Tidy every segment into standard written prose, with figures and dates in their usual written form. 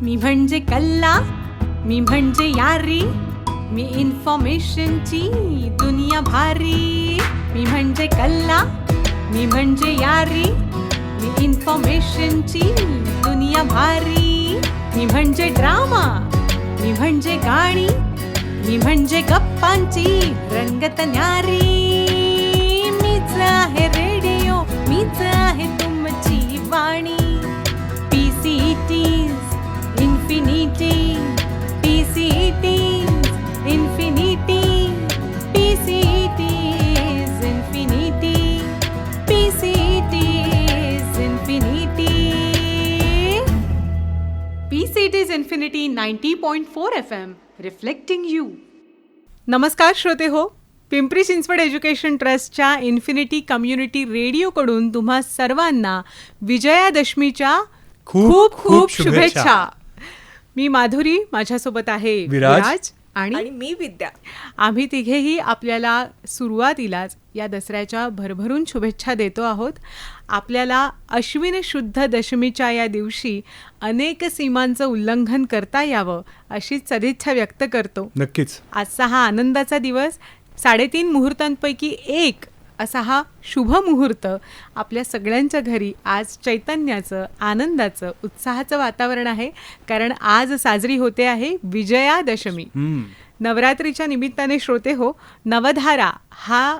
मी म्हणजे कल्ला, मी म्हणजे यारी, मी इन्फॉर्मेशनची दुनिया भारी. मी म्हणजे कल्ला, मी म्हणजे यारी, मी इन्फॉर्मेशनची दुनिया भारी. मी म्हणजे ड्रामा, मी म्हणजे गाणी, मी म्हणजे गप्पांची रंगत न्यारी. मीच आहे रेडिओ, मीच आहे तुमची वाणी. PCTs infinity, PCTs infinity, PCTs infinity, PCTs infinity. PCTs infinity 90.4 FM reflecting you. नमस्कार श्रोते हो, पिंपरी चिंचवड एज्युकेशन ट्रस्टच्या इन्फिनिटी कम्युनिटी रेडिओकडून तुम्हा सर्वांना विजयादशमीच्या खूप खूप शुभेच्छा. मी माधुरी, माझ्यासोबत आहे विराज आणि मी विद्या. आम्ही तिघेही आपल्याला सुरुवातीलाच या दसऱ्याच्या भरभरून शुभेच्छा देतो आहोत. आपल्याला अश्विन शुद्ध दशमीच्या या दिवशी अनेक सीमांचं उल्लंघन करता यावं अशीच सदिच्छा व्यक्त करतो. नक्कीच आजचा हा आनंदाचा दिवस 3.5 मुहूर्तांपैकी एक असा हा शुभ मुहूर्त आपल्या सगळ्यांच्या घरी आज चैतन्याचं, आनंदाचं, उत्साहाचं वातावरण आहे. कारण आज साजरी होते आहे विजयादशमी. नवरात्रीच्या निमित्ताने श्रोते हो, नवधारा हा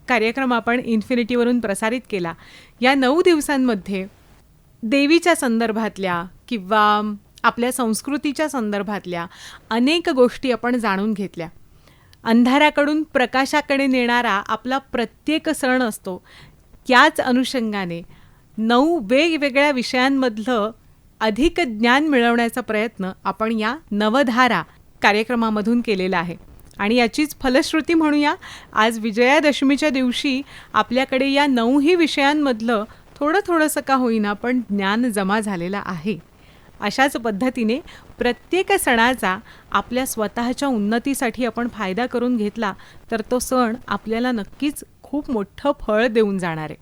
कार्यक्रम आपण इन्फिनिटीवरून प्रसारित केला. या 9 दिवसांमध्ये देवीच्या संदर्भातल्या किंवा आपल्या संस्कृतीच्या संदर्भातल्या अनेक गोष्टी आपण जाणून घेतल्या. अंधाराकडून प्रकाशाकडे नेणारा आपला प्रत्येक सण असतो. त्याच अनुषंगाने 9 वेगवेगळ्या विषयांमधलं अधिक ज्ञान मिळवण्याचा प्रयत्न आपण या नवधारा कार्यक्रमामधून केलेला आहे. आणि याचीच फलश्रुती म्हणूया, आज विजयादशमीच्या दिवशी आपल्याकडे या 9ही विषयांमधलं थोडंसं का होईना पण ज्ञान जमा झालेलं आहे. अशाच पद्धतीने प्रत्येक सणाचा आपल्या स्वतःच्या उन्नतीसाठी आपण फायदा करून घेतला तर तो सण आपल्याला नक्कीच खूप मोठं फळ देऊन जाणार आहे.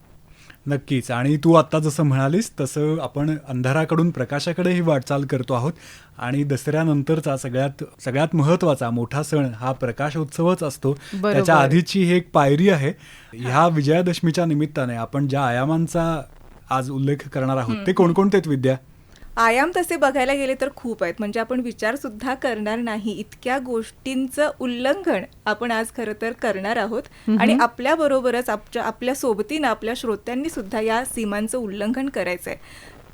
नक्कीच. आणि तू आत्ता जसं म्हणालीस तसं आपण अंधाराकडून प्रकाशाकडे ही वाटचाल करतो आहोत. आणि दसऱ्यानंतरचा सगळ्यात महत्त्वाचा मोठा सण हा प्रकाशोत्सवच असतो. त्याच्या आधीची ही एक पायरी आहे. ह्या विजयादशमीच्या निमित्ताने आपण ज्या आयामांचा आज उल्लेख करणार आहोत ते कोणकोणते आहेत विद्या? आयाम तसे बघायला गेले तर खूप आहेत. म्हणजे आपण विचार सुद्धा करणार नाही इतक्या गोष्टींचं उल्लंघन आपण आज खरं तर करणार आहोत. आणि आपल्याबरोबरच आपल्या सोबतीनं आपल्या श्रोत्यांनी सुद्धा या सीमांचं उल्लंघन करायचं आहे.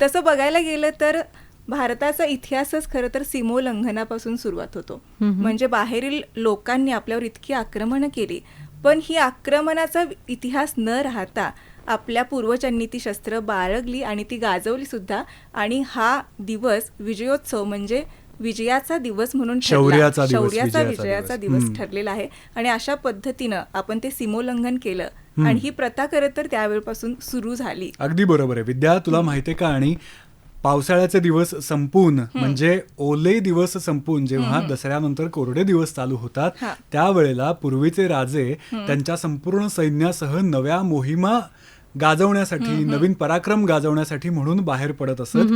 तसं बघायला गेलं तर भारताचा इतिहासच खरं तर सीमोल्लंघनापासून सुरुवात होतो. म्हणजे बाहेरील लोकांनी आपल्यावर इतकी आक्रमणं केली, पण ही आक्रमणाचा इतिहास न राहता आपल्या पूर्वजांनी ती शस्त्र बाळगली आणि ती गाजवली सुद्धा. आणि हा दिवस विजयोत्सव म्हणजे विजयाचा दिवस म्हणून शौर्याचा विजयाचा दिवस ठरलेला आहे. आणि अशा पद्धतीनं आपण ते सीमोल्लंघन केलं आणि ही प्रथा खरं तर त्यावेळपासून सुरू झाली. अगदी बरोबर आहे विद्या. तुला माहितीये का, आणि पावसाळ्याचे दिवस संपून म्हणजे ओले दिवस संपून जेव्हा दसऱ्यानंतर कोरडे दिवस चालू होतात त्यावेळेला पूर्वीचे राजे त्यांच्या संपूर्ण सैन्यासह नव्या मोहिमा गाजवण्यासाठी, नवीन पराक्रम गाजवण्यासाठी म्हणून बाहेर पडत असत.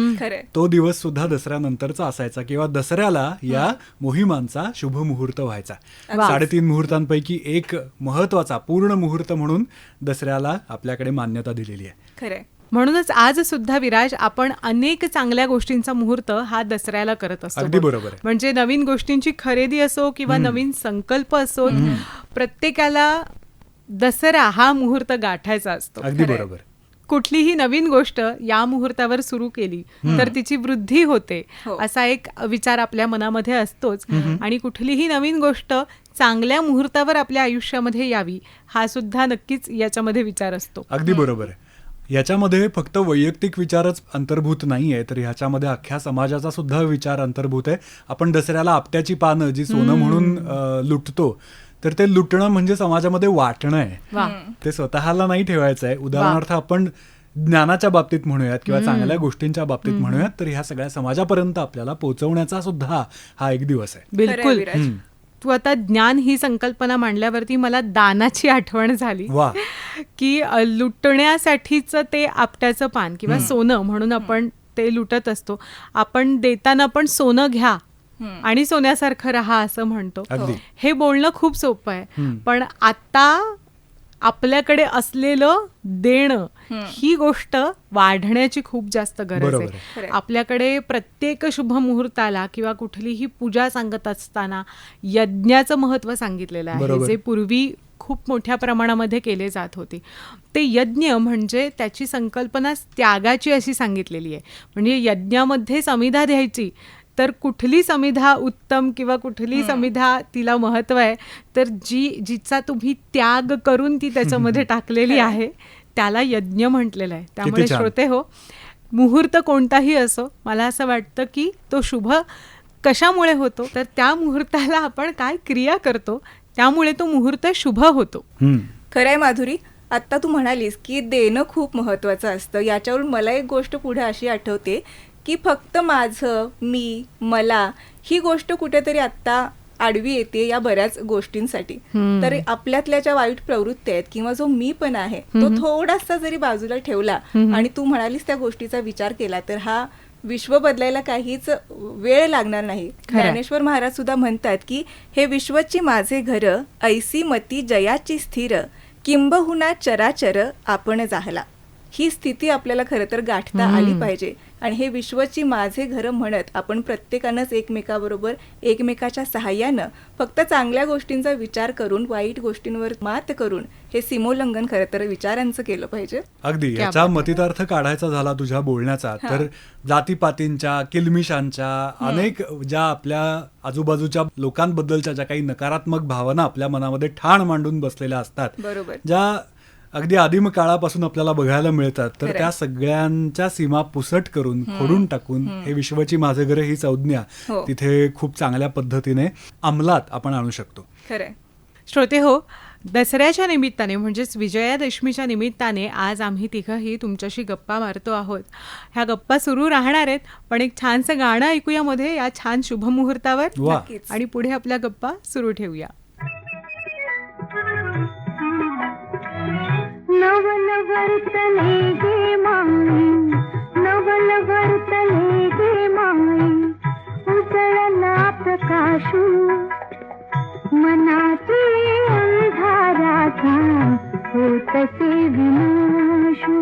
तो दिवस सुद्धा दसऱ्यानंतरचा असायचा किंवा दसऱ्याला या मोहिमांचा शुभ मुहूर्त व्हायचा. 3.5 मुहूर्तांपैकी एक महत्वाचा पूर्ण मुहूर्त म्हणून दसऱ्याला आपल्याकडे मान्यता दिलेली आहे. खरंय. म्हणूनच आज सुद्धा विराज आपण अनेक चांगल्या गोष्टींचा मुहूर्त हा दसऱ्याला करत असतो. अगदी बरोबर आहे. म्हणजे नवीन गोष्टींची खरेदी असो किंवा नवीन संकल्प असो, प्रत्येकाला दसरा हा मुहूर्त गाठायचा असतो. अगदी बरोबर. कुठलीही नवीन गोष्ट या मुहूर्तावर सुरू केली तर तिची वृद्धी होते असा एक विचार आपल्या मनामध्ये असतोच. आणि कुठलीही नवीन गोष्ट चांगल्या मुहूर्तावर आपल्या आयुष्यामध्ये यावी हा सुद्धा नक्कीच याच्यामध्ये विचार असतो. अगदी बरोबर आहे. याच्यामध्ये फक्त वैयक्तिक विचारच अंतर्भूत नाही आहे, तर ह्याच्यामध्ये अख्ख्या समाजाचा सुद्धा विचार अंतर्भूत आहे. आपण दसऱ्याला आपट्याची पानं जी सोनं म्हणून लुटतो, तर ते लुटणं म्हणजे समाजामध्ये वाटणं आहे. ते स्वतःला नाही ठेवायचं आहे. उदाहरणार्थ आपण ज्ञानाच्या बाबतीत म्हणूयात किंवा चांगल्या गोष्टींच्या बाबतीत म्हणूयात, तर ह्या सगळ्या समाजापर्यंत आपल्याला पोहोचवण्याचा सुद्धा हा एक दिवस आहे. बिलकुल. तू आता ज्ञान ही संकल्पना मांडल्यावरती मला दानाची आठवण झाली की लुटण्यासाठीचं ते आपट्याचं पान किंवा सोनं म्हणून आपण ते लुटत असतो. आपण देताना पण सोनं घ्या आणि सोन्यासारखं राहा असं म्हणतो. अगदी. हे बोलणं खूप सोपं आहे, पण आता आपल्याकडे असलेलं देणं ही गोष्ट वाढण्याची खूप जास्त गरज बरोबर आहे. आहे. आपल्याकडे प्रत्येक शुभ मुहूर्ताला किंवा कुठलीही पूजा सांगत असताना यज्ञाचं महत्त्व सांगितलेलं आहे, बरोबर. जे पूर्वी खूप मोठ्या प्रमाणामध्ये केले जात होते. ते यज्ञ म्हणजे त्याची संकल्पना त्यागाची अशी सांगितलेली आहे. म्हणजे यज्ञामध्ये समिधा द्यायची, तर कुठली समिधा उत्तम किंवा कुठली समिधा तिला महत्त्व आहे, तर जिचा तुम्ही त्याग करून ती त्याच्यामध्ये टाकलेली आहे त्याला यज्ञ म्हटलेलं आहे. त्यामुळे किती छान. श्रोते हो, मुहूर्त कोणताही असो, मला असं वाटतं की तो शुभ कशामुळे होतो, तर त्या मुहूर्ताला आपण काय क्रिया करतो त्यामुळे तो मुहूर्त शुभ होतो. खरंय माधुरी, आत्ता तू म्हणालीस की देणं खूप महत्त्वाचं असतं. याच्यावरून मला एक गोष्ट पुढे अशी आठवते की फक्त माझं, मी, मला ही गोष्ट कुठेतरी आत्ता आडवी येते या बऱ्याच गोष्टींसाठी. तर आपल्यातल्या ज्या वाईट प्रवृत्ती आहेत किंवा जो मी पण आहे तो थोडासा जरी बाजूला ठेवला आणि तू म्हणालीस त्या गोष्टीचा विचार केला तर हा विश्व बदलायला काहीच वेळ लागणार नाही. ज्ञानेश्वर महाराज सुद्धा म्हणतात की हे विश्वची माझे घर, ऐसी मती जयाची स्थिर, किंबहुना चराचर आपण जाहला. ही स्थिती आपल्याला खरं तर गाठता आली पाहिजे. आणि हे विश्वची माझे घर म्हणत आपण प्रत्येकानंच एकमेकाबरोबर एकमेकाच्या सहाय्यानं फक्त चांगल्या गोष्टींचा विचार करून वाईट गोष्टींवर मात करून हे सीमोल्लंघन खरं तर विचारांचं केलं पाहिजे. अगदी. याचा मतितार्थ काढायचा झाला तुझ्या बोलण्याचा तर जातीपातींच्या, किलमिशांच्या, अनेक ज्या आपल्या आजूबाजूच्या लोकांबद्दलच्या ज्या काही नकारात्मक भावना आपल्या मनामध्ये ठाण मांडून बसलेल्या असतात, बरोबर, ज्या अगदी आदिम काळापासून आपल्याला बघायला मिळतात, तर त्या सगळ्यांच्या सीमा पुसट करून खोडून टाकून हे विश्वाची माझे घर ही संज्ञा तिथे खूप चांगल्या पद्धतीने अंमलात आपण आणू शकतो. खरंय. श्रोते हो, दसऱ्याच्या निमित्ताने म्हणजेच विजयादशमीच्या निमित्ताने आज आम्ही तिघंही तुमच्याशी गप्पा मारतो आहोत. ह्या गप्पा सुरू राहणार आहेत, पण एक छानसं गाणं ऐकूया मध्ये या छान शुभमुहूर्तावर वा. आणि पुढे आपल्या गप्पा सुरू ठेवूया. नवल वर्तले गे माई, नवल वर्तले गे माई, उजळला प्रकाशू मनाची अंधाराचा होतसे विनाशू.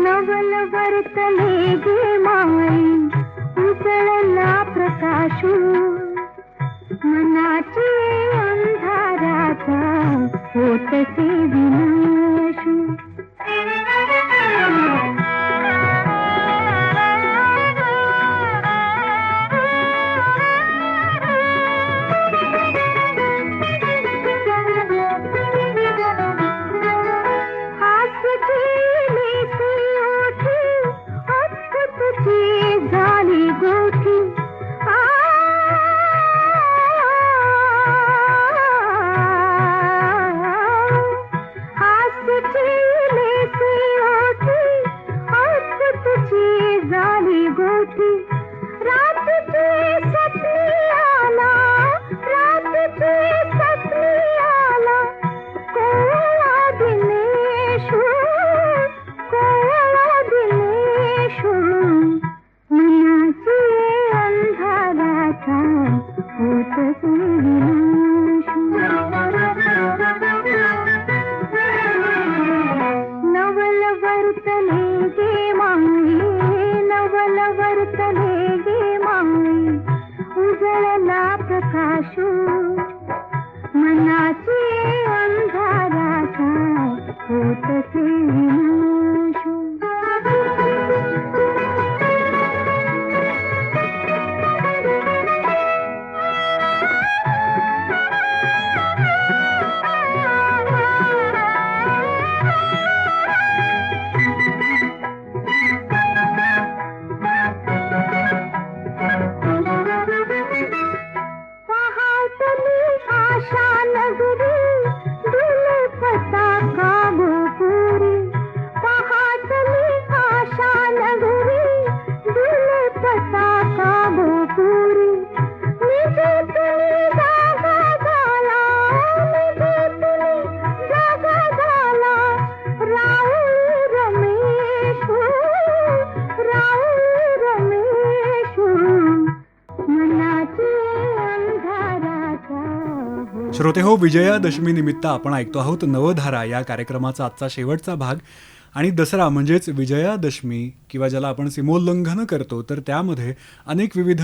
नवल वर्तले गे माई, उजळला प्रकाशू मनाची अंधाराचा होतसे विनाशू. हास केली ती ओठी, अद्भुतची झाली गोठी. श्रोते हो, विजयादशमी निमित्त आपण ऐकतो आहोत नवधारा या कार्यक्रमाचा आजचा शेवटचा भाग. आणि दसरा म्हणजेच विजयादशमी किंवा ज्याला आपण सीमोल्लंघन करतो, तर त्यामध्ये अनेक विविध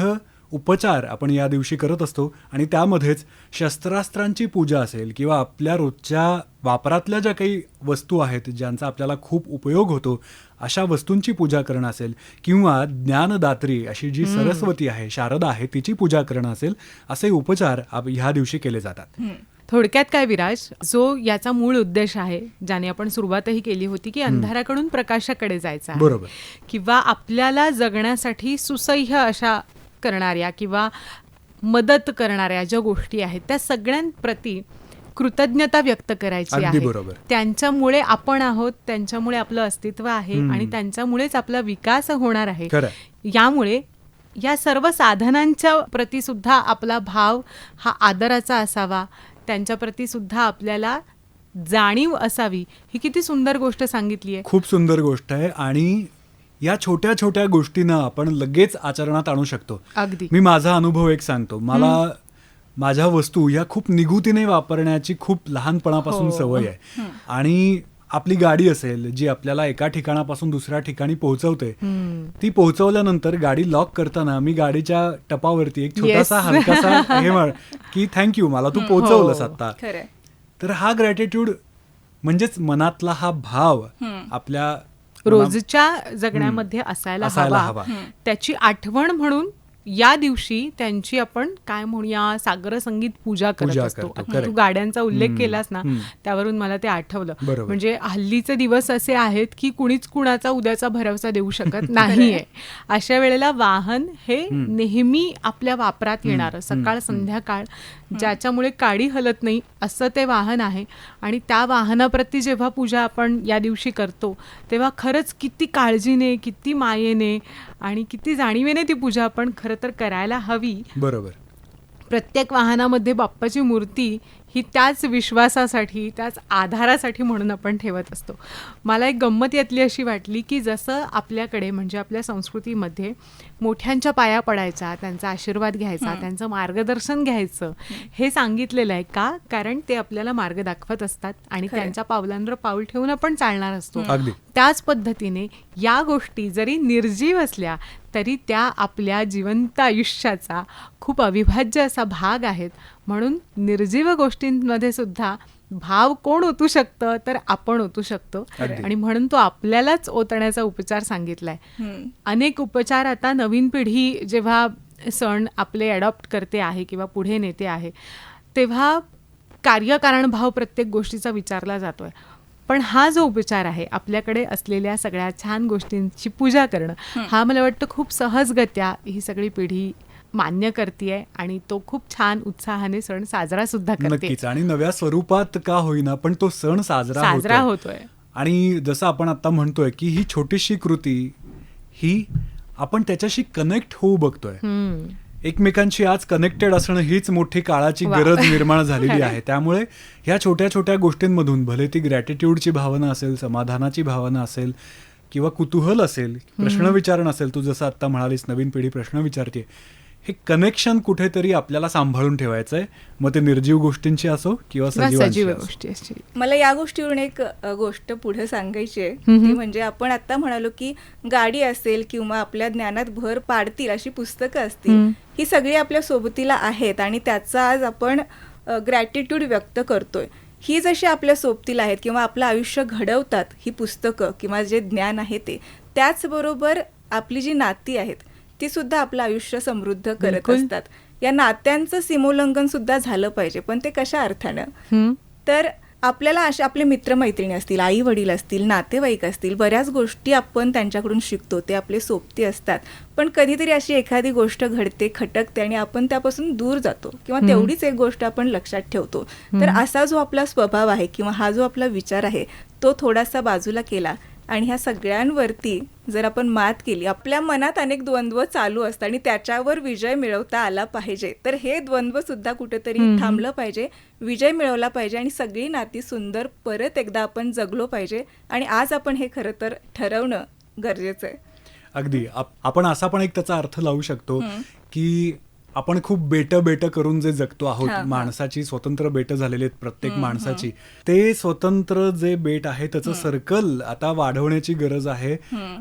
उपचार आपण या दिवशी करत असतो. आणि त्यामध्येच शस्त्रास्त्रांची पूजा असेल किंवा आपल्या रोजच्या वापरातल्या ज्या काही वस्तू आहेत ज्यांचा आपल्याला खूप उपयोग होतो अशा वस्तूंची पूजा करणं असेल किंवा ज्ञानदात्री अशी जी सरस्वती आहे, शारदा आहे, तिची पूजा करणं असेल, असे उपचार ह्या दिवशी केले जातात. थोडक्यात काय विराज, जो याचा मूळ उद्देश आहे, ज्याने आपण सुरुवातही केली होती की अंधाराकडून प्रकाशाकडे जायचं आहे, बरोबर, किंवा आपल्याला जगण्यासाठी सुसह्य अशा करणाऱ्या किंवा मदत करणाऱ्या ज्या गोष्टी आहेत त्या सगळ्यांप्रती कृतज्ञता व्यक्त करायची अगदी आहे. बरोबर. त्यांच्यामुळे आपण आहोत, त्यांच्यामुळे आपलं अस्तित्व आहे आणि त्यांच्यामुळेच आपला विकास होणार आहे. खरं. यामुळे या सर्व साधनांच्या प्रती सुद्धा आपला भाव हा आदराचा असावा, त्यांच्या प्रती सुद्धा आपल्याला जाणीव असावी. ही किती सुंदर गोष्ट सांगितली आहे. खूप सुंदर गोष्ट आहे. आणि या छोट्या छोट्या गोष्टींना आपण लगेच आचरणात आणू शकतो. अगदी. मी माझा अनुभव एक सांगतो. मला माझ्या वस्तू या खूप निगुतीने वापरण्याची खूप लहानपणापासून सवय आहे. आणि आपली गाडी असेल जी आपल्याला एका ठिकाणापासून दुसऱ्या ठिकाणी पोहोचवते, ती पोहोचवल्यानंतर गाडी लॉक करताना मी गाडीच्या टपावरती एक छोटासा हलकासा हे म्हण की थँक्यू, मला तू पोहोचवलंस आता. खरंय. तर हा ग्रॅटिट्यूड म्हणजेच मनातला हा भाव आपल्या रोजच्या जगण्यामध्ये असायला हवा. त्याची आठवण म्हणून या दिवशी त्यांची आपण काय म्हणूया सागर संगीत पूजा करत असतो. तू गाड्यांचा उल्लेख केलास ना, त्यावरून मला ते आठवलं. म्हणजे हल्लीचे दिवस असे आहेत की कुणीच कुणाचा उद्याचा भरवसा देऊ शकत नाहीये. अशा वेळेला वाहन हे नेहमी आपल्या वापरात येणार, सकाळ संध्याकाळ, ज्याच्यामुळे काडी हलत नाही असं ते वाहन आहे. आणि त्या वाहनाप्रती जेव्हा पूजा आपण या दिवशी करतो तेव्हा खरंच किती काळजीने, किती मायेने आणि किती जाणीवेने ती पूजा आपण खरं तर करायला हवी. बरोबर. प्रत्येक वाहनामध्ये बाप्पाची मूर्ती ही त्याच विश्वासासाठी, त्याच आधारासाठी म्हणून आपण ठेवत असतो. मला एक गंमत यातली अशी वाटली की जसं आपल्याकडे म्हणजे आपल्या संस्कृतीमध्ये मोठ्यांच्या पाया पडायचा, त्यांचा आशीर्वाद घ्यायचा, त्यांचं मार्गदर्शन घ्यायचं हे सांगितलेलं आहे. का? कारण ते आपल्याला मार्ग दाखवत असतात आणि त्यांच्या पावलांवर पाऊल ठेवून आपण चालणार असतो. त्याच पद्धतीने या गोष्टी जरी निर्जीव असल्या तरी त्या आपल्या जिवंत आयुष्याचा खूप अविभाज्य असा भाग आहेत. म्हणून निर्जीव गोष्टींमध्ये सुद्धा भाव कोण ओतू शकतं तर आपण ओतू शकतो. आणि म्हणून तो आपल्यालाच ओतण्याचा उपचार सांगितलाय. अनेक उपचार आता नवीन पिढी जेव्हा सण आपले अडॉप्ट करते आहे किंवा पुढे नेते आहे तेव्हा कार्यकारण भाव प्रत्येक गोष्टीचा विचारला जातोय. पण हा जो उपचार आहे आपल्याकडे असलेल्या सगळ्या छान गोष्टींची पूजा करणं, हा मला वाटतं खूप सहजगत्या ही सगळी पिढी मान्य करते आणि तो खूप छान उत्साहाने सण साजरा सुद्धा करते. नक्कीच. आणि नव्या स्वरूपात का होईना पण तो सण साजरा होतोय. आणि जसं आपण आता म्हणतोय की ही छोटीशी कृती ही आपण त्याच्याशी कनेक्ट होऊ बघतोय. एकमेकांशी आज कनेक्टेड असणं हीच मोठी काळाची गरज निर्माण झालेली आहे. त्यामुळे ह्या छोट्या छोट्या गोष्टींमधून भले ती ग्रॅटिट्यूडची भावना असेल, समाधानाची भावना असेल किंवा कुतूहल असेल, प्रश्न विचारणं असेल, तू जसं आता म्हणालीस नवीन पिढी प्रश्न विचारते, हे कनेक्शन कुठेतरी आपल्याला सांभाळून ठेवायचं आहे. मग ते निर्जीव गोष्टींची असो किंवा सजीव गोष्टी असतील. मला या गोष्टीवरून एक गोष्ट पुढे सांगायची आहे, ती म्हणजे आपण आता म्हणालो की गाडी असेल किंवा आपल्या ज्ञानात भर पाडतील अशी पुस्तकं असतील, ही सगळी आपल्या सोबतीला आहेत आणि त्याचा आज आपण ग्रॅटिट्यूड व्यक्त करतोय. ही जशी आपल्या सोबतीला आहेत किंवा आपलं आयुष्य घडवतात ही पुस्तकं किंवा जे ज्ञान आहे ते, त्याचबरोबर आपली जी नाती आहेत ती सुद्धा आपलं आयुष्य समृद्ध करत असतात. या नात्यांचं सीमोल्लंघन सुद्धा झालं पाहिजे. पण ते कशा अर्थानं? तर आपल्याला असे आपले मित्रमैत्रिणी असतील, आई वडील असतील, नातेवाईक असतील, बऱ्याच गोष्टी आपण त्यांच्याकडून शिकतो, ते आपले सोबती असतात. पण कधीतरी अशी एखादी गोष्ट घडते, खटकते आणि आपण त्यापासून दूर जातो किंवा तेवढीच एक गोष्ट आपण लक्षात ठेवतो. तर असा जो आपला स्वभाव आहे किंवा हा जो आपला विचार आहे तो थोडासा बाजूला केला आणि ह्या सगळ्यांवरती जर आपण मात केली, आपल्या मनात अनेक द्वंद्व चालू असतात आणि त्याच्यावर विजय मिळवता आला पाहिजे. तर हे द्वंद्व सुद्धा कुठेतरी थांबलं पाहिजे, विजय मिळवला पाहिजे आणि सगळी नाती सुंदर परत एकदा आपण जगलो पाहिजे. आणि आज आपण हे खरं तर ठरवणं गरजेचं आहे. अगदी. आपण असा पण एक त्याचा अर्थ लावू शकतो की आपण खूप बेट करून जे जगतो आहोत, माणसाची स्वतंत्र बेट झालेली आहेत प्रत्येक माणसाची, ते स्वतंत्र जे बेट आहे त्याचं सर्कल आता वाढवण्याची गरज आहे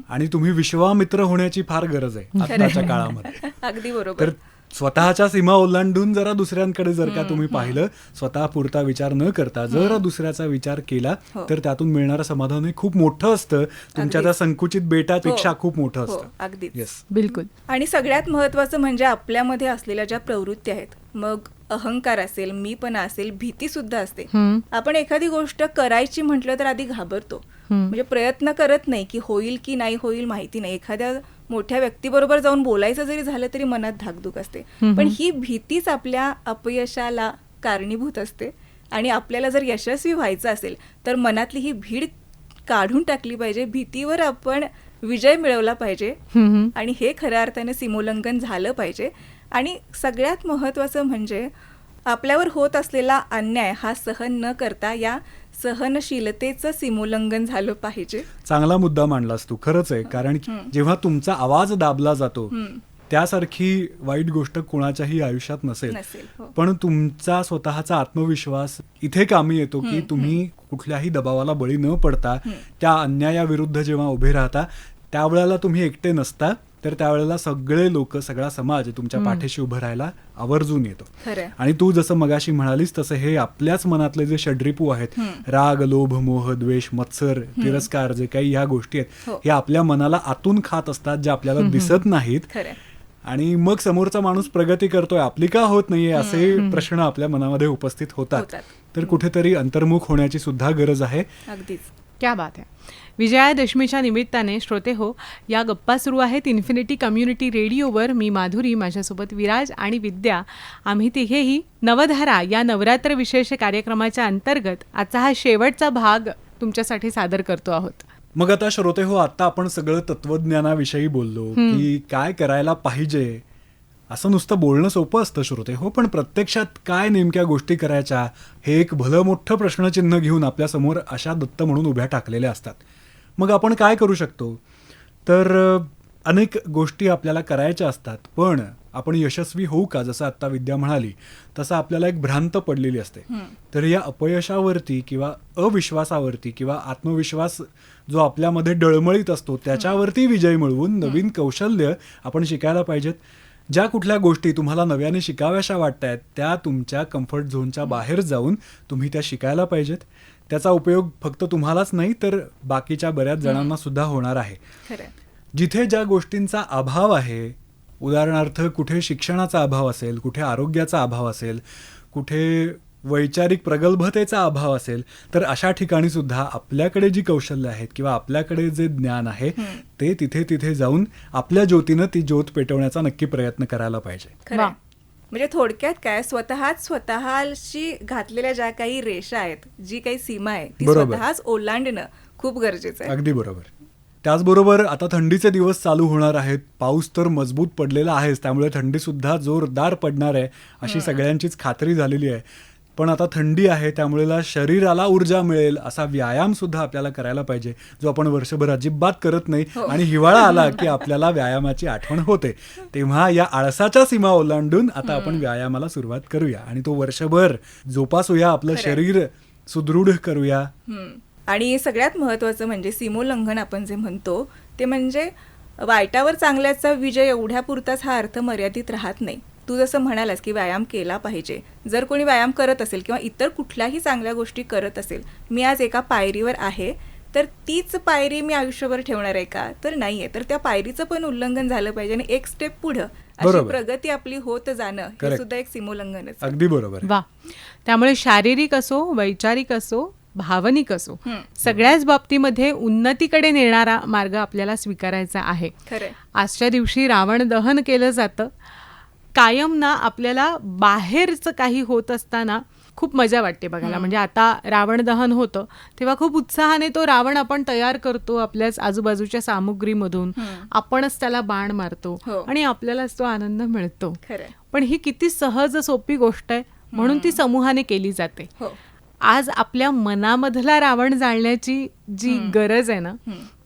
आणि तुम्ही विश्वामित्र होण्याची फार गरज आहे आताच्या काळामध्ये. अगदी बरोबर. तर स्वतःच्या सीमा ओलांडून जरा दुसऱ्यांकडे जर का तुम्ही पाहिलं, स्वतः पुरता विचार न करता जर दुसऱ्याचा विचार केला तर त्यातून मिळणारं समाधान हे खूप मोठं असतं, तुमच्या त्या संकुचित बेटापेक्षा खूप मोठं असतं. अगदीच. येस, बिलकुल. आणि सगळ्यात महत्वाचं म्हणजे आपल्यामध्ये असलेल्या ज्या प्रवृत्ती आहेत, मग अहंकार असेल, मीपणा असेल, भीती सुद्धा असते. आपण एखादी गोष्ट करायची म्हटलं तर आधी घाबरतो, म्हणजे प्रयत्न करत नाही की होईल की नाही होईल माहिती नाही. एखाद्या मोठ्या व्यक्तीबरोबर जाऊन बोलायचं जरी झालं तरी मनात धाकधूक असते, पण ही भीतीच आपल्या अपयशाला कारणीभूत असते. आणि आपल्याला जर यशस्वी व्हायचं असेल तर मनातली ही भीड काढून टाकली पाहिजे, भीतीवर आपण विजय मिळवला पाहिजे आणि हे खऱ्या अर्थाने सीमोल्लंघन झालं पाहिजे. आणि सगळ्यात महत्त्वाचं म्हणजे आपल्यावर होत असलेला अन्याय हा सहन न करता या सहनशीलतेचं सीमोल्लंघन झालं पाहिजे. चांगला मुद्दा मांडलास तू, खरंच आहे. कारण जेव्हा तुमचा आवाज दाबला जातो त्यासारखी वाईट गोष्ट कोणाच्याही आयुष्यात नसेल, पण तुमचा स्वतःचा आत्मविश्वास इथे कामी येतो की तुम्ही कुठल्याही दबावाला बळी न पडता त्या अन्यायाविरुद्ध जेव्हा उभे राहता त्यावेळेला तुम्ही एकटे नसता, तर त्यावेळेला सगळे लोक, सगळा समाज तुमच्या पाठीशी उभं राहायला आवर्जून येतो. आणि तू जसं मगाशी म्हणालीस तसं हे आपल्याच मनातले जे षड्रिपू आहेत, राग, लोभ, मोह, द्वेष, मत्सर, तिरस्कार, जे काही ह्या गोष्टी आहेत, हे आपल्या मनाला आतून खात असतात, जे आपल्याला दिसत नाहीत. आणि मग समोरचा माणूस प्रगती करतोय, आपली का होत नाहीये असे प्रश्न आपल्या मनामध्ये उपस्थित होतात. तर कुठेतरी अंतर्मुख होण्याची सुद्धा गरज आहे. अगदीच. क्या बात आहे. विजयादशमीच्या निमित्ताने श्रोते हो, या गप्पा सुरू आहेत इन्फिनिटी कम्युनिटी रेडिओवर. मी माधुरी, माझ्यासोबत विराज आणि विद्या. आम्ही तिघेही नवधारा या नवरात्र विशेष कार्यक्रमाच्या अंतर्गत आजचा हा शेवटचा भाग तुमच्यासाठी सादर करतो आहोत. मग आता श्रोते हो, आता आपण सगळं तत्वज्ञानाविषयी बोललो की काय करायला पाहिजे. असं नुसतं बोलणं सोपं असतं श्रोते हो, पण प्रत्यक्षात काय नेमक्या गोष्टी करायच्या हे एक भलं मोठं प्रश्नचिन्ह घेऊन आपल्यासमोर अशा दत्त म्हणून उभ्या टाकलेल्या असतात. मग आपण काय करू शकतो? तर अनेक गोष्टी आपल्याला करायच्या असतात, पण आपण यशस्वी होऊ का, जसं आत्ता विद्या म्हणाली तसं आपल्याला एक भ्रांत पडलेली असते. तर या अपयशावरती किंवा अविश्वासावरती किंवा आत्मविश्वास जो आपल्यामध्ये डळमळीत असतो त्याच्यावरती विजय मिळवून नवीन कौशल्य आपण शिकायला पाहिजेत. ज्या कुठल्या गोष्टी तुम्हाला नव्याने शिकाव्याशा वाटतायत त्या तुमच्या कम्फर्ट झोनच्या बाहेर जाऊन तुम्ही त्या शिकायला पाहिजेत. त्याचा उपयोग फक्त तुम्हालाच नाही तर बाकीच्या बऱ्याच जणांना सुद्धा होणार आहे. जिथे ज्या गोष्टींचा अभाव आहे, उदाहरणार्थ कुठे शिक्षणाचा अभाव असेल, कुठे आरोग्याचा अभाव असेल, कुठे वैचारिक प्रगल्भतेचा अभाव असेल, तर अशा ठिकाणी सुद्धा आपल्याकडे जी कौशल्य आहेत किंवा आपल्याकडे जे ज्ञान आहे ते तिथे जाऊन आपल्या ज्योतीनं ती ज्योत पेटवण्याचा नक्की प्रयत्न करायला पाहिजे. म्हणजे थोडक्यात काय, स्वतःशी घातलेल्या ज्या काही रेषा आहेत, जी काही सीमा आहे ती स्वतःच ओलांडणं खूप गरजेचं आहे. अगदी बरोबर. त्याचबरोबर आता थंडीचे दिवस चालू होणार आहेत. पाऊस तर मजबूत पडलेला आहेच, त्यामुळे थंडी सुद्धा जोरदार पडणार आहे अशी सगळ्यांचीच खात्री झालेली आहे. पण आता थंडी आहे त्यामुळे शरीराला ऊर्जा मिळेल असा व्यायाम सुद्धा आपल्याला करायला पाहिजे, जो आपण वर्षभर अजिबात करत नाही. आणि हिवाळा आला की आपल्याला व्यायामाची आठवण होते. तेव्हा या आळसाच्या सीमा ओलांडून आता आपण व्यायामाला सुरुवात करूया आणि तो वर्षभर जोपासूया, आपलं शरीर सुदृढ करूया. आणि सगळ्यात महत्त्वाचं म्हणजे सीमोल्लंघन आपण जे म्हणतो ते म्हणजे वाईटावर चांगल्याचा विजय एवढ्यापुरताच हा अर्थ मर्यादित राहत नाही. तू जसं म्हणालास की व्यायाम केला पाहिजे. जर कोणी व्यायाम करत असेल किंवा इतर कुठल्याही चांगल्या गोष्टी करत असेल, मी आज एका पायरीवर आहे तर तीच पायरी मी आयुष्यभर ठेवणार आहे का? तर नाहीये. तर त्या पायरीचं पण उल्लंघन झालं पाहिजे आणि एक स्टेप पुढं अशी प्रगती आपली होत जाणं हे सुद्धा एक सीमोल्लंघनच. अगदी बरोबर. वा. त्यामुळे शारीरिक असो, वैचारिक असो, भावनिक असो, सगळ्याच बाबतीमध्ये उन्नतीकडे नेणारा मार्ग आपल्याला स्वीकारायचा आहे. आजच्या दिवशी रावण दहन केलं जातं. कायम ना आपल्याला बाहेरचं काही होत असताना खूप मजा वाटते बघायला. म्हणजे आता रावण दहन होतं तेव्हा खूप उत्साहाने तो रावण आपण तयार करतो आपल्याच आजूबाजूच्या सामुग्रीमधून, आपणच त्याला बाण मारतो आणि आपल्यालाच तो आनंद मिळतो. पण ही किती सहज सोपी गोष्ट आहे, म्हणून ती समूहाने केली जाते. आज आपल्या मनामधला रावण जाळण्याची जी गरज आहे ना,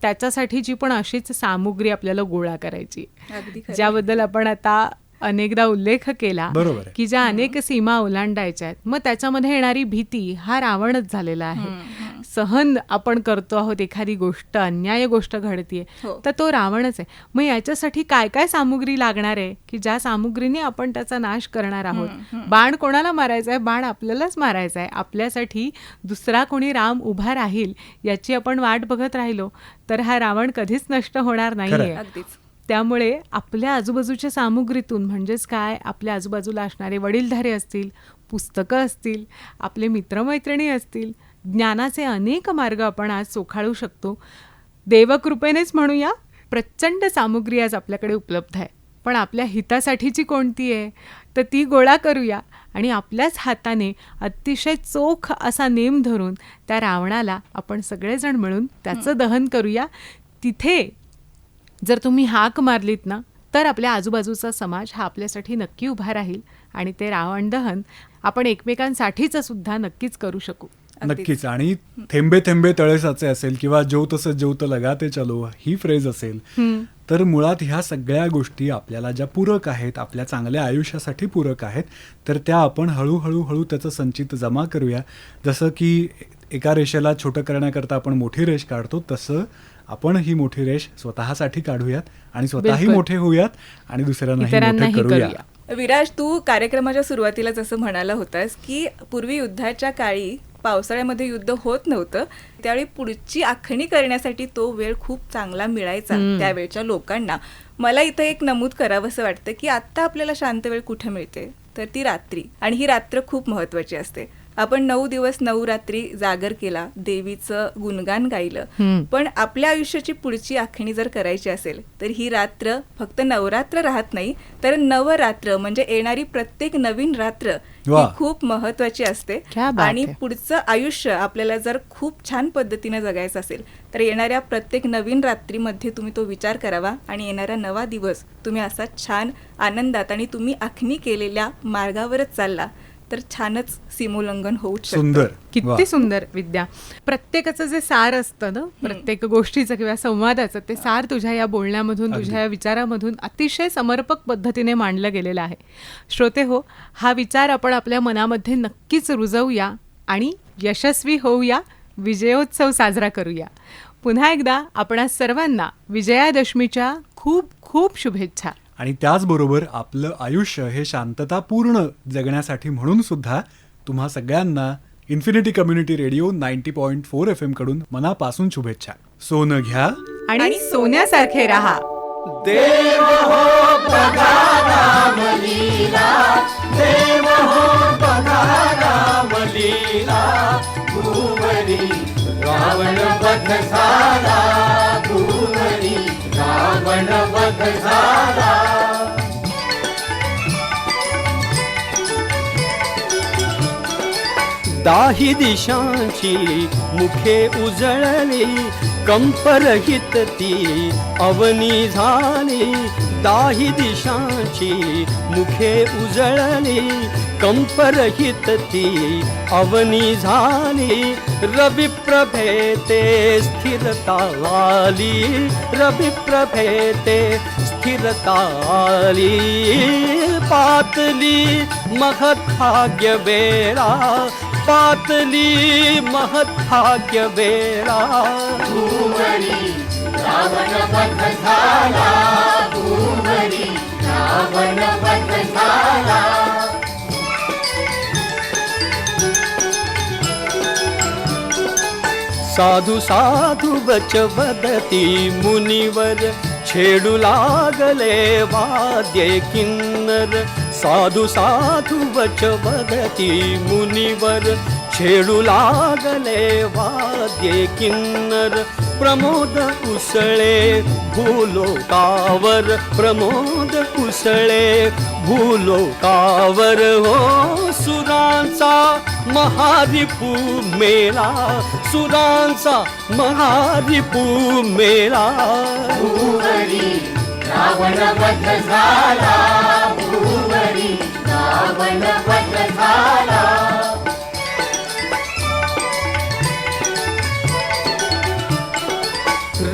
त्याच्यासाठीची पण अशीच सामुग्री आपल्याला गोळा करायची, ज्याबद्दल आपण आता अनेकदा उल्लेख केला बरोबर आहे. की ज्या अनेक सीमा ओलांडायच्या आहेत, मग त्याच्यामध्ये येणारी भीती हा रावणच झालेला आहे. सहन आपण करतो आहोत एखादी गोष्ट, अन्याय गोष्ट घडतीये, हो. तर तो रावणच आहे. मग याच्यासाठी काय काय सामुग्री लागणार आहे की ज्या सामुग्रीने आपण त्याचा नाश करणार आहोत. बाण कोणाला मारायचा आहे? बाण आपल्यालाच मारायचा आहे. आपल्यासाठी दुसरा कोणी राम उभा राहील याची आपण वाट बघत राहिलो तर हा रावण कधीच नष्ट होणार नाहीये. अगदीच. त्यामुळे आपल्या आजूबाजूच्या सामुग्रीतून, म्हणजेच काय, आपल्या आजूबाजूला असणारे वडीलधारे असतील, पुस्तकं असतील, आपले मित्रमैत्रिणी असतील, ज्ञानाचे अनेक मार्ग आपण आज चोखाळू शकतो. देवकृपेनेच म्हणूया, प्रचंड सामुग्री आज आपल्याकडे उपलब्ध आहे. पण आपल्या हितासाठीची कोणती आहे तर ती गोळा करूया आणि आपल्याच हाताने अतिशय चोख असा नेम धरून त्या रावणाला आपण सगळेजण मिळून त्याचं दहन करूया. तिथे जर तुम्ही हाक मारलीत ना तर आपल्या आजूबाजूचा समाज हा आपल्यासाठी नक्की उभा राहील आणि ते रावण दहन आपण एकमेकांसाठीचं सुद्धा नक्कीच करू शकू. नक्कीच. आणि थेंबे थेंबे तळे साचे असेल किंवा जेव तसं जेवत लगाते चलो ही फ्रेज असेल, तर मुळात ह्या सगळ्या गोष्टी आपल्याला ज्या पूरक आहेत, आपल्या चांगल्या आयुष्यासाठी पूरक आहेत, तर त्या आपण हळूहळू त्याचं संचित जमा करूया. जसं की एका रेषेला छोटं करण्याकरता आपण मोठी रेष काढतो, तसं आपण ही मोठी रेष स्वतःसाठी काढूयात आणि स्वतःही बिलकुल. मोठे होऊयात आणि दुसऱ्यांनाही इतरांनाही मोठे करूया. करूया. विराज, तू कार्यक्रमाच्या सुरुवातीला जसं म्हणाला होतास की पूर्वी युद्धाच्या काळी पावसाळ्यामध्ये युद्ध होत नव्हतं, त्यावेळी पुढची आखणी करण्यासाठी तो वेळ खूप चांगला मिळायचा त्यावेळच्या लोकांना. मला इथं एक नमूद करावंसं वाटतं की आत्ता आपल्याला शांत वेळ कुठे मिळते तर ती रात्री, आणि ही रात्र खूप महत्वाची असते. आपण 9 दिवस 9 रात्री जागर केला, देवीचं गुणगान गायलं, पण आपल्या आयुष्याची पुढची आखणी जर करायची असेल तर ही रात्र फक्त नवरात्र राहत नाही, तर नवरात्र म्हणजे येणारी प्रत्येक नवीन रात्र ही वा. खूप महत्वाची असते. क्या बात आणि है. पुढचं आयुष्य आपल्याला जर खूप छान पद्धतीने जगायचं असेल तर येणाऱ्या प्रत्येक नवीन रात्रीमध्ये तुम्ही तो विचार करावा आणि येणारा नवा दिवस तुम्ही असा छान आनंदात आणि तुम्ही आखणी केलेल्या मार्गावरच चालला तर छानच सीमोल्लंघन होऊ शकतं. सुंदर. वा. किती सुंदर विद्या. प्रत्येकाचं जे सार असतं ना, प्रत्येक गोष्टीचं किंवा संवादाचं, ते सार तुझ्या या बोलण्यामधून, अगदी. तुझ्या या विचारामधून अतिशय समर्पक पद्धतीने मांडलं गेलेलं आहे. श्रोते हो, हा विचार आपण आपल्या मनामध्ये नक्कीच रुजवूया आणि यशस्वी होऊया, विजयोत्सव साजरा करूया. पुन्हा एकदा आपणा सर्वांना विजयादशमीच्या खूप खूप शुभेच्छा. आणि त्याचबरोबर आपलं आयुष्य हे शांततापूर्ण जगण्यासाठी म्हणून सुद्धा तुम्हा सगळ्यांना इन्फिनिटी कम्युनिटी रेडिओ 90.4 FM कडून मनापासून शुभेच्छा. सोनं घ्या आणि सोन्यासारखे राहा. देव हो बघा रामलीला, देव हो बघा रामलीला, भूवरी रावण वध झाला, भूवरी रावण वध झाला. दाही दिशांची मुखे उजळली, कंपरहित ती अवनी झाली. दाही दिशांची मुखे उजळली, कंपरहित ती अवनी झाली. रवी प्रभेते स्थिरता आली, रवी प्रभेते स्थिरता आली. पातली महत्भाग्य वेळा, पातली महत्भाग्य वेळा. भूवरी रावण वध झाला, भूवरी रावण वध झाला. साधू साधू वच वदती मुनिवर, छेडू लागले वाद्ये किन्नर. साधू साधू वच वदती मुनिवर, छेडू लागले वाद्ये किन्नर. प्रमोद उसळे भूलोकावर, प्रमोद उसळे भूलोकावर. हो सुरांचा महारिपू मेला, सुरांचा महारिपू मेला. भूवरी रावण वध झाला, भूवरी रावण वध झाला.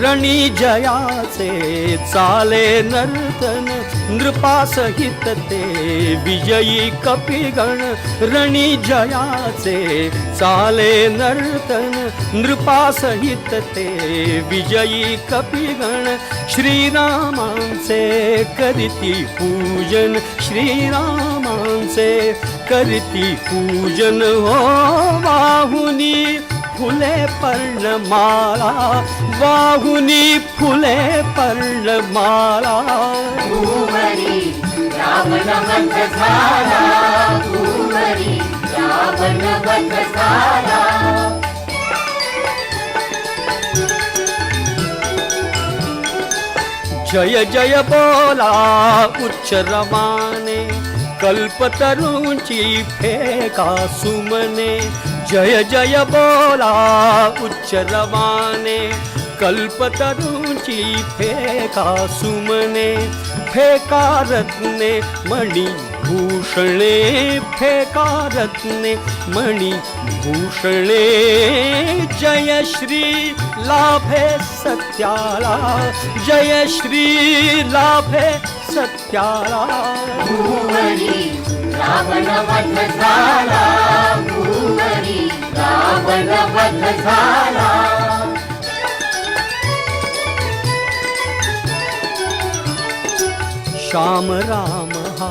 रणी जयाचे चाले नर्तन नृपासहित ते विजयी कपिगण रणी जयाचे चाले नर्तन नृपासहित ते विजयी कपिगण श्रीरामांचे करीती पूजन श्रीरामांचे करीती पूजन हो वाहुनी फुले पर्णमाला वाहुनी फुले पर्णमाला भूवरी रावण वध झाला भूवरी रावण वध झाला जय जय बोला उच्च रवाने कल्पतरूंची फेका सुमने जय जय बोला उच्च रवाने कल्पतरूंची फेका सुमने फेका रत्ने मणि भूषणे फेका रत्ने मणि भूषणे जय श्री लाभे सत्याला जय श्री लाभे सत्याला भूवरी रावण वध झाला भूवरी रावण वध झाला श्याम राम हा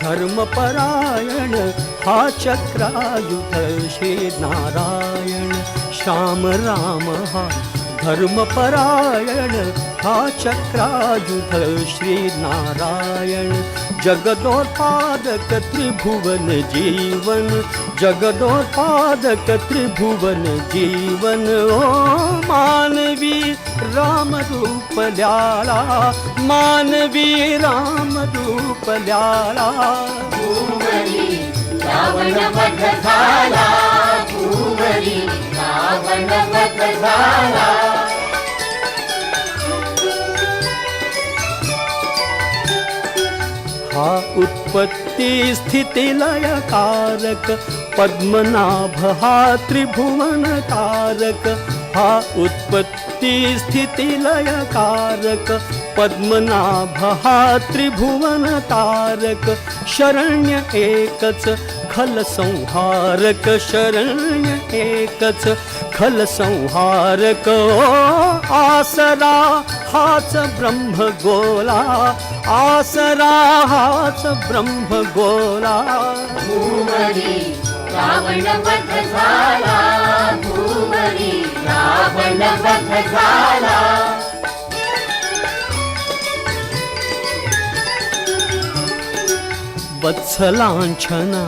धर्मपरायण हा चक्रायुध श्री नारायण श्याम राम हा धर्मपरायण हा चक्रायुध श्री नारायण जगदोत्पादक त्रिभुवन जीवन जगदोत्पादक त्रिभुवन जीवन ओ मानवी राम रूप ल्याला मानवी राम रूप ल्याला भूवरी रावण वध झाला भूवरी रावण वध झाला हा उत्पत्ती स्थिती लयकारक पद्मनाभ हा त्रिभुवन तारक हा उत्पत्ती स्थिती लयकारक पद्मनाभ हा त्रिभुवन तारक शरण्य एकच खल संहारक शरण्य एकच खल संहारक आसरा हाच ब्रह्म गोला आसरा हाच ब्रह्म गोला भूवरी रावण वध झाला भूवरी रावण वध झाला वत्सलांछना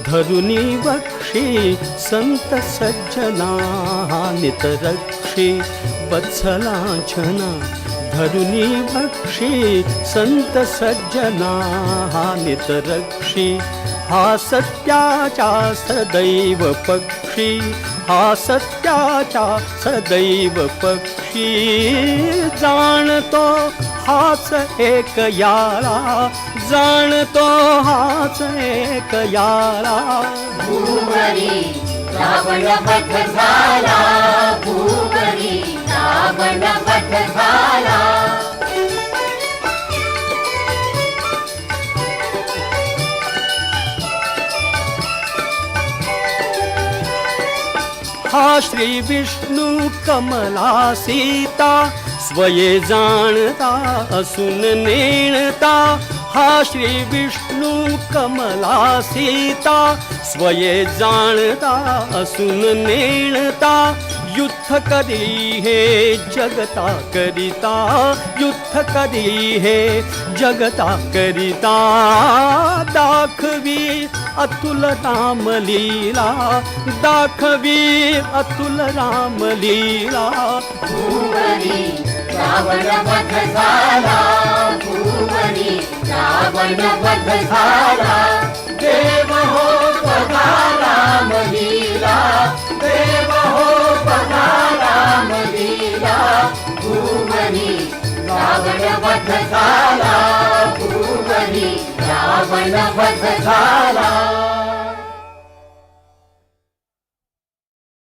धरुनी वक्षी संत सज्जना नितरक्षी वत्सलांछना धरुनी वक्षी संत सज्जना नितरक्षी हा सत्याचा सदैव पक्षी हा सत्याचा सदैव पक्षी जाणतो हाच एक याला जाणतो हाच एक याला भूवरी रावण वध झाला भूवरी रावण वध झाला हा श्री विष्णु कमला सीता स्वये जाणता असून नेणता हा श्री विष्णु कमला सीता स्वये जाणता असून नेणता युद्ध करी हे जगता करिता युद्ध करी हे जगता करिता दाखवी अतुल राम लीला दाखवी अतुल राम लीला भूवरी रावण वध झाला भूवरी रावण वध झाला देव हो बघा राम लीला देव हो बघा राम लीला भूवरी रावण वध झाला भूवरी रावण वध झाला